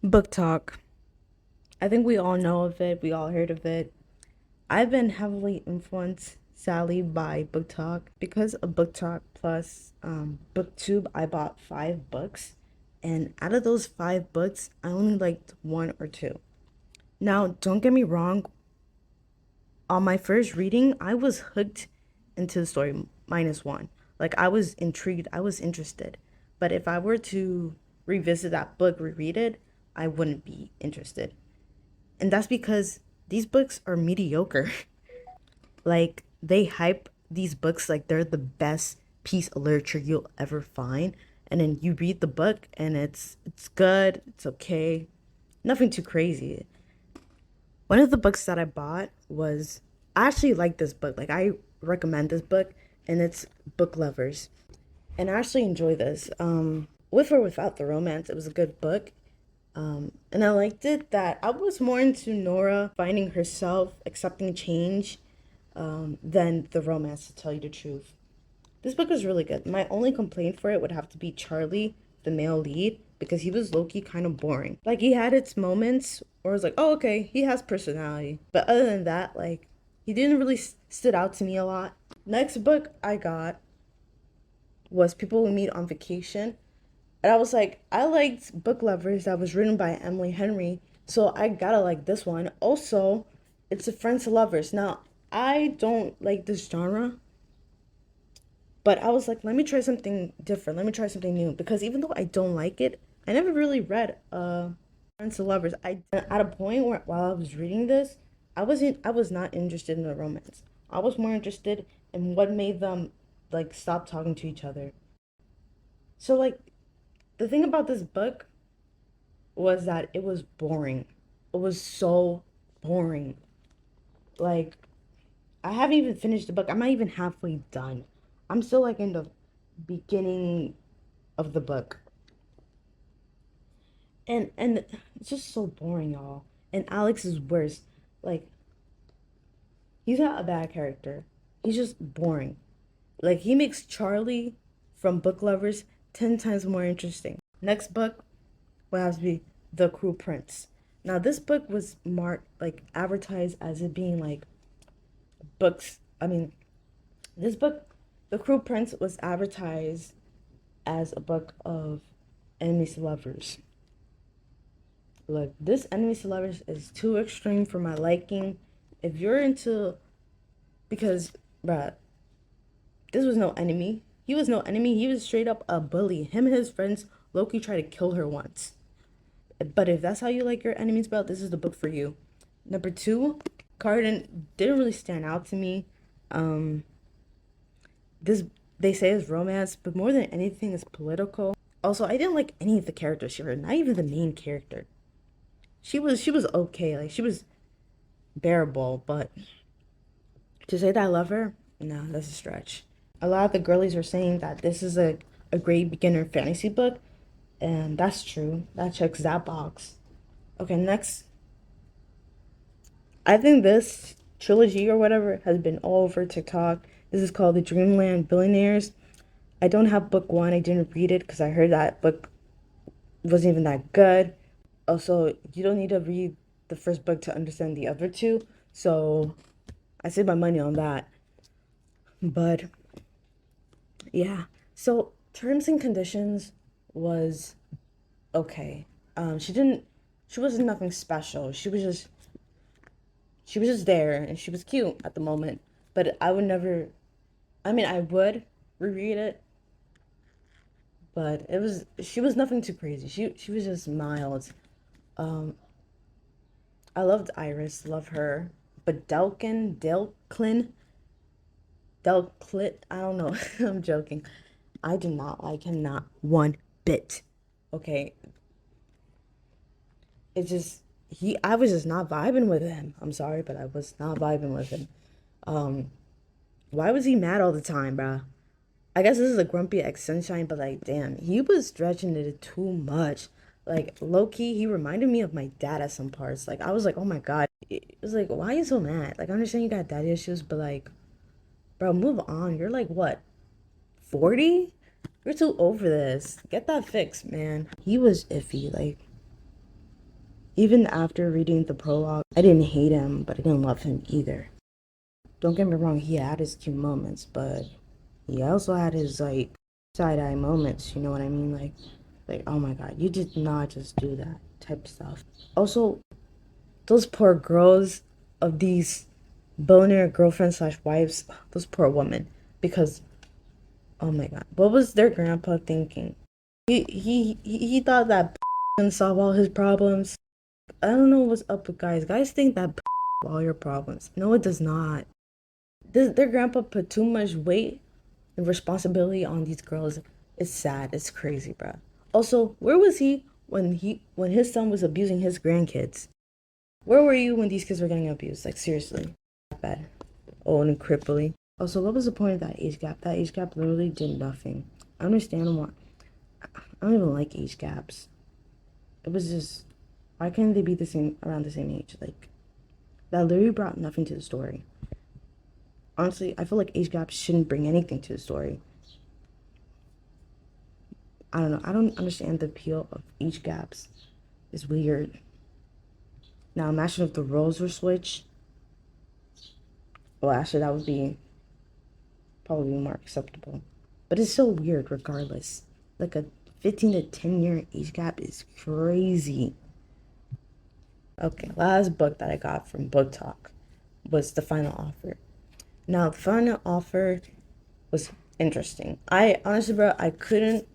Booktok. I think we all know of it. We all heard of it. I've been heavily influenced, sadly, by Booktok. Because of Booktok plus BookTube, I bought 5 books. And out of those 5 books, I only liked one or two. Now, don't get me wrong. On my first reading, I was hooked into the story minus one. Like, I was intrigued. I was interested. But if I were to revisit that book, reread it, I wouldn't be interested. And that's because these books are mediocre. Like, they hype these books like they're the best piece of literature you'll ever find. And then you read the book and it's good, it's okay. Nothing too crazy. One of the books that I bought was I actually like this book. Like, I recommend this book, and it's Book Lovers. And I actually enjoy this. With or without the romance, it was a good book. And I liked it that I was more into Nora finding herself, accepting change, than the romance, to tell you the truth. This book was really good. My only complaint for it would have to be Charlie, the male lead, because he was low-key kind of boring. Like, he had its moments where I was like, oh, okay, he has personality. But other than that, like, he didn't really stood out to me a lot. Next book I got was People We Meet on Vacation. And I was like, I liked Book Lovers that was written by Emily Henry, so I gotta like this one. Also, it's a Friends to Lovers. Now, I don't like this genre, but I was like, let me try something different. Let me try something new. Because even though I don't like it, I never really read Friends to Lovers. I at a point where while I was reading this, I was not interested in the romance. I was more interested in what made them like stop talking to each other. So like the thing about this book was that it was boring. It was so boring. Like, I haven't even finished the book. I'm not even halfway done. I'm still like in the beginning of the book. And it's just so boring, y'all. And Alex is worse. Like, he's not a bad character. He's just boring. Like, he makes Charlie from Book Lovers 10 times more interesting. Next book will have to be The Cruel Prince. Now, this book was marked, like, advertised as it being like books. I mean, this book, The Cruel Prince, was advertised as a book of enemies to lovers. Look, this enemies to lovers is too extreme for my liking. If you're into, because, bruh, this was no enemy. He was no enemy. He was straight up a bully. Him and his friends, Loki tried to kill her once. But if that's how you like your enemies, bro, this is the book for you. Number two, Carden didn't really stand out to me. Um, this they say is romance, but more than anything is political. Also, I didn't like any of the characters she wrote, not even the main character. She was okay, like she was bearable, but to say that I love her, no, that's a stretch. A lot of the girlies were saying that this is a great beginner fantasy book, and that's true. That checks that box. Okay, next. I think this trilogy or whatever has been all over TikTok. This is called The Dreamland Billionaires. I don't have book one. I didn't read it because I heard that book wasn't even that good. Also, you don't need to read the first book to understand the other two. So I saved my money on that. But yeah. So terms and conditions was okay. She didn't. She wasn't nothing special. She was just there and she was cute at the moment. But I would never. I mean, I would reread it, but it was she was nothing too crazy. She was just mild. Um, I loved Iris, love her, but Delclit, I don't know. I'm joking. I do not like him, not one bit. Okay, it's just I was just not vibing with him. I'm sorry, but I was not vibing with him. Um, why was he mad all the time, bruh? I guess this is a grumpy ex sunshine, but like, damn, he was stretching it too much. Like, low key, he reminded me of my dad at some parts. Like, I was like, oh my god. It was like, why are you so mad? Like, I understand you got daddy issues, but like, bro, move on. You're like, what, 40? You're too old for this. Get that fixed, man. He was iffy. Like, Even after reading the prologue, I didn't hate him, but I didn't love him either. Don't get me wrong, he had his cute moments, but he also had his like side-eye moments, you know what I mean? Like, oh my god, you did not just do that type of stuff. Also, those poor girls of these boner girlfriends slash wives, those poor women, because oh my god, what was their grandpa thinking? He thought that can solve all his problems. I don't know what's up with guys. Guys think that all your problems. No, it does not. Their grandpa put too much weight and responsibility on these girls. It's sad. It's crazy, bro. Also, where was he when his son was abusing his grandkids? Where were you when these kids were getting abused? Like seriously, bad, old and cripply. Also, what was the point of that age gap? That age gap literally did nothing. I understand why. I don't even like age gaps. It was just, why couldn't they be the same around the same age? Like that literally brought nothing to the story. Honestly, I feel like age gaps shouldn't bring anything to the story. I don't know. I don't understand the appeal of age gaps. It's weird. Now imagine if the roles were switched. Well, actually, that would be probably more acceptable. But it's so weird regardless. Like a 15 to 10 year age gap is crazy. Okay, last book that I got from Booktok was The Final Offer. Now, The Final Offer was interesting. I honestly, bro, I couldn't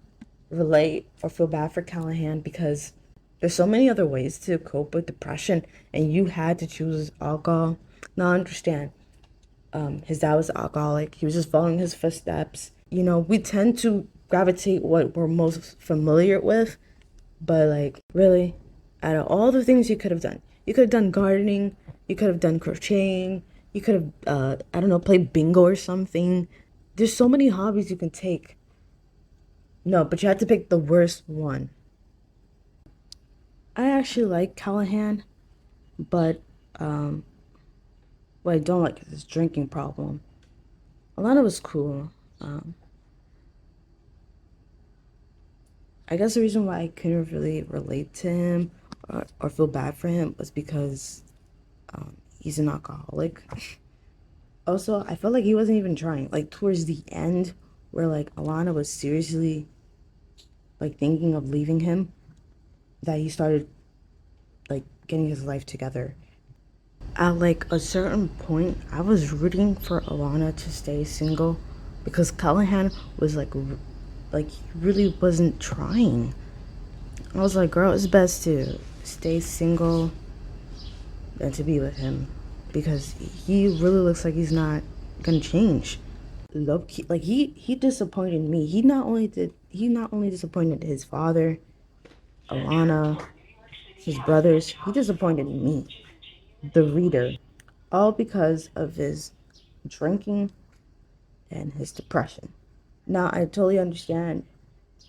relate or feel bad for Callahan because there's so many other ways to cope with depression, and you had to choose alcohol. Now, I understand. His dad was alcoholic. He was just following his footsteps. You know, we tend to gravitate what we're most familiar with, but like, really, out of all the things you could have done, you could have done gardening, you could have done crocheting, you could have, I don't know, played bingo or something. There's so many hobbies you can take. No, but you had to pick the worst one. I actually like Callahan, but what I don't like is his drinking problem. Alana was cool. I guess the reason why I couldn't really relate to him or feel bad for him was because he's an alcoholic. Also, I felt like he wasn't even trying. Like towards the end, where like Alana was seriously like thinking of leaving him, that he started like getting his life together. At like a certain point, I was rooting for Alana to stay single because Callahan was like he really wasn't trying. I was like, girl, it's best to stay single than to be with him because he really looks like he's not gonna change. Look, like he disappointed me. He not only disappointed his father, Alana, his brothers. He disappointed me, the reader, all because of his drinking and his depression. Now I totally understand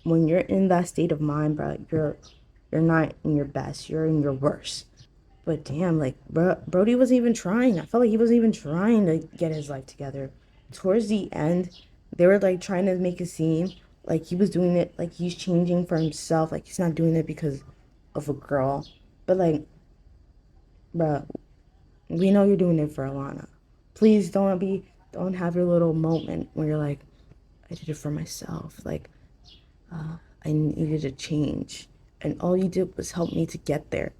when you're in that state of mind, bro. You're not in your best. You're in your worst. But damn, like Brody wasn't even trying. I felt like he wasn't even trying to get his life together. Towards the end, they were like trying to make it seem like he was doing it, like he's changing for himself, like he's not doing it because of a girl. But like, bro, we know you're doing it for Alana. Please don't have your little moment where you're like, I did it for myself. Like, I needed a change, and all you did was help me to get there.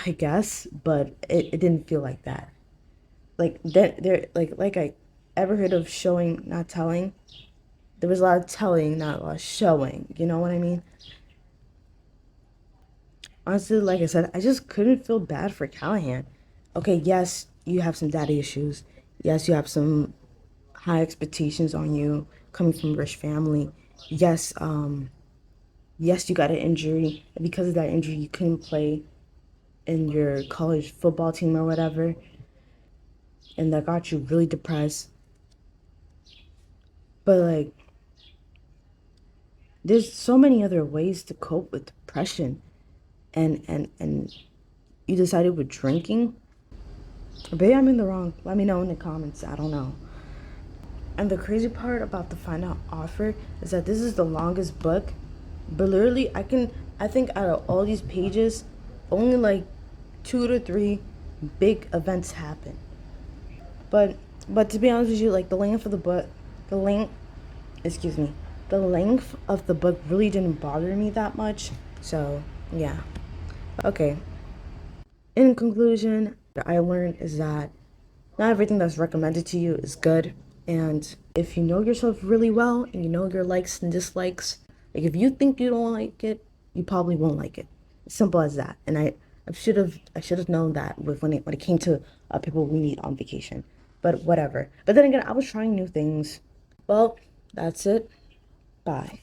I guess, but it didn't feel like that. Like there like I ever heard of showing not telling? There was a lot of telling, not a lot of showing. You know what I mean? Honestly, like I said, I just couldn't feel bad for Callahan. Okay, yes, you have some daddy issues. Yes, you have some high expectations on you coming from a rich family. Yes, yes, you got an injury, and because of that injury, you couldn't play in your college football team or whatever, and that got you really depressed. But like, there's so many other ways to cope with depression, and you decided with drinking. Maybe I'm in the wrong. Let me know in the comments. I don't know. And the crazy part about the final offer is that this is the longest book, but literally I think out of all these pages, only like 2 to 3 big events happen. But but to be honest with you, like the length of the book, the length, excuse me, the length of the book really didn't bother me that much. So yeah, okay. In conclusion, what I learned is that not everything that's recommended to you is good. And if you know yourself really well and you know your likes and dislikes, like if you think you don't like it, you probably won't like it. It's simple as that. And I should have known that with when it came to people we meet on vacation. But whatever. But then again, I was trying new things. Well, that's it. Bye.